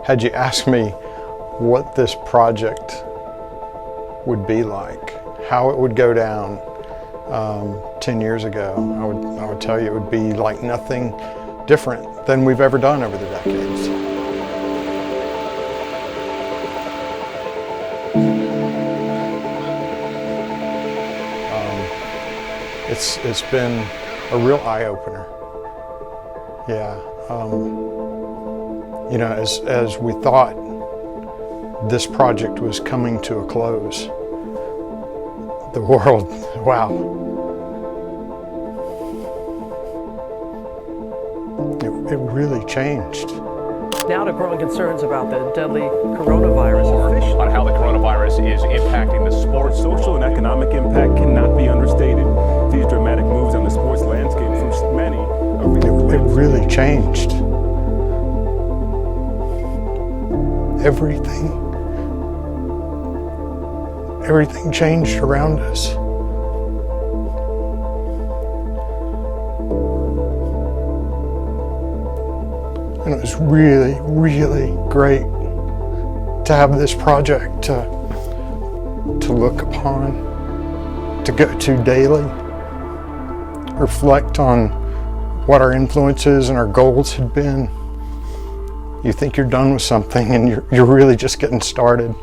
Had you asked me what this project would be like, how it would go down 10 years ago, I would tell you it would be like nothing different than we've ever done over the decades. It's been a real eye-opener. Yeah. You know, as we thought this project was coming to a close, the world, wow. It really changed. Now to growing concerns about the deadly coronavirus. On how the coronavirus is impacting the sport. Social and economic impact cannot be understated. These dramatic moves on the sports landscape for many it really changed. Everything changed around us. And it was really, really great to have this project to look upon, to go to daily, reflect on what our influences and our goals had been. You think you're done with something and you're really just getting started.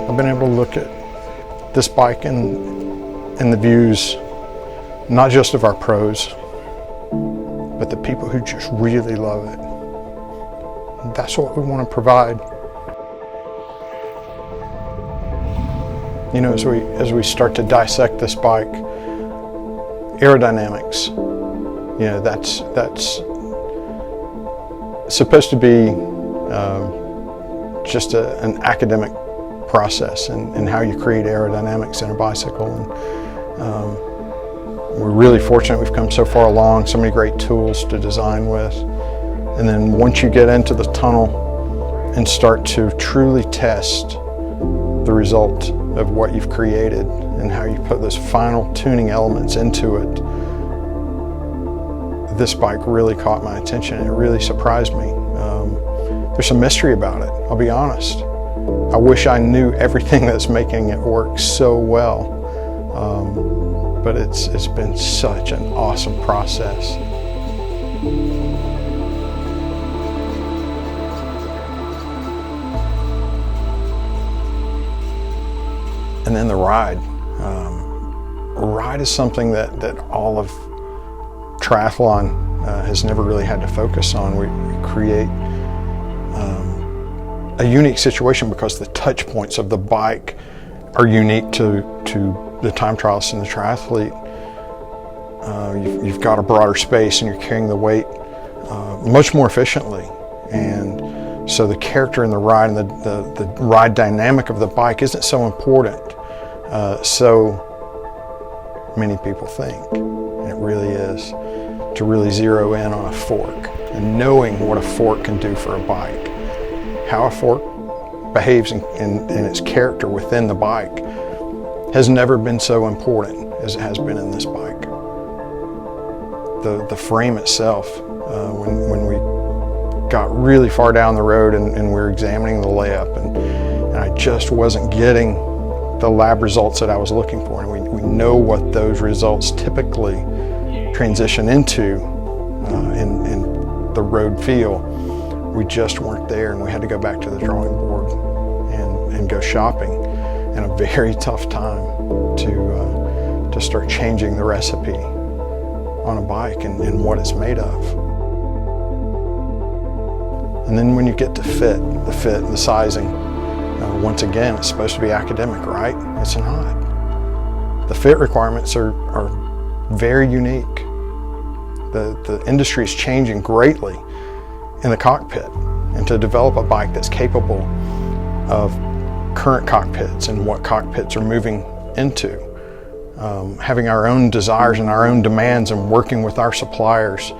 I've been able to look at this bike and the views, not just of our pros, but the people who just really love it. That's what we want to provide. You know, as we start to dissect this bike, aerodynamics, you know, that's supposed to be just an academic process and how you create aerodynamics in a bicycle. And we're really fortunate we've come so far along, so many great tools to design with. And then once you get into the tunnel and start to truly test the result of what you've created and how you put those final tuning elements into it, this bike really caught my attention. It really surprised me. There's some mystery about it, I'll be honest. I wish I knew everything that's making it work so well, but it's been such an awesome process. And then the ride. Ride is something that all of triathlon has never really had to focus on. We create a unique situation because the touch points of the bike are unique to the time trialist and the triathlete. You've got a broader space and you're carrying the weight much more efficiently. And so the character in the ride and the ride dynamic of the bike isn't so important. So many people think, and it really is, to really zero in on a fork and knowing what a fork can do for a bike. How a fork behaves in its character within the bike has never been so important as it has been in this bike. The frame itself, when we got really far down the road and we were examining the layup and I just wasn't getting the lab results that I was looking for, and we know what those results typically transition into in the road feel. We just weren't there, and we had to go back to the drawing board and go shopping, and a very tough time to start changing the recipe on a bike and what it's made of. And then when you get to fit and the sizing, once again, it's supposed to be academic, right? It's not. The fit requirements are very unique. The industry is changing greatly in the cockpit, and to develop a bike that's capable of current cockpits and what cockpits are moving into, having our own desires and our own demands and working with our suppliers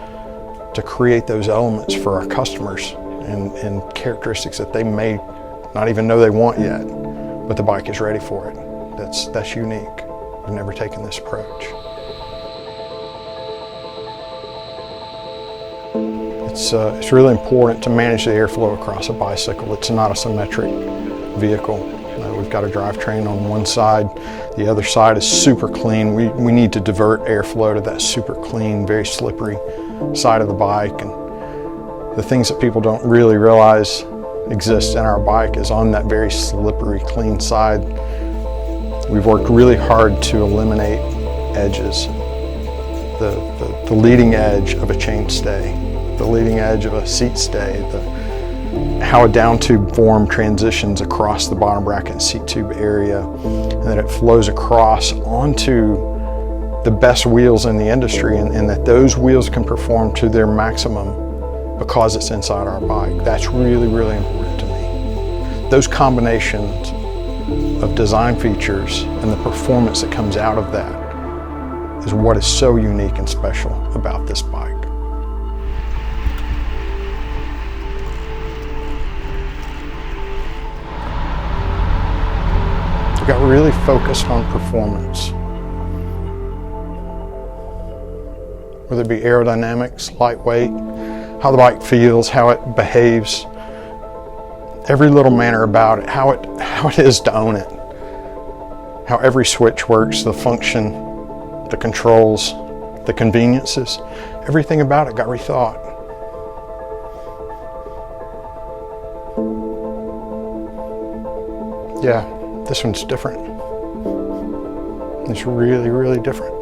to create those elements for our customers and characteristics that they may not even know they want yet. but the bike is ready for it. That's unique. I've never taken this approach. It's really important to manage the airflow across a bicycle. It's not a symmetric vehicle. We've got a drivetrain on one side. The other side is super clean. We need to divert airflow to that super clean, very slippery side of the bike. And the things that people don't really realize exist in our bike is on that very slippery, clean side. We've worked really hard to eliminate edges. The leading edge of a chainstay, the leading edge of a seat stay, how a down tube form transitions across the bottom bracket and seat tube area, and that it flows across onto the best wheels in the industry, and that those wheels can perform to their maximum because it's inside our bike. That's really, really important to me. Those combinations of design features and the performance that comes out of that is what is so unique and special about this bike. We got really focused on performance. Whether it be aerodynamics, lightweight, how the bike feels, how it behaves, every little manner about it, how it is to own it, how every switch works, the function, the controls, the conveniences, everything about it got rethought. Yeah, this one's different. It's really, really different.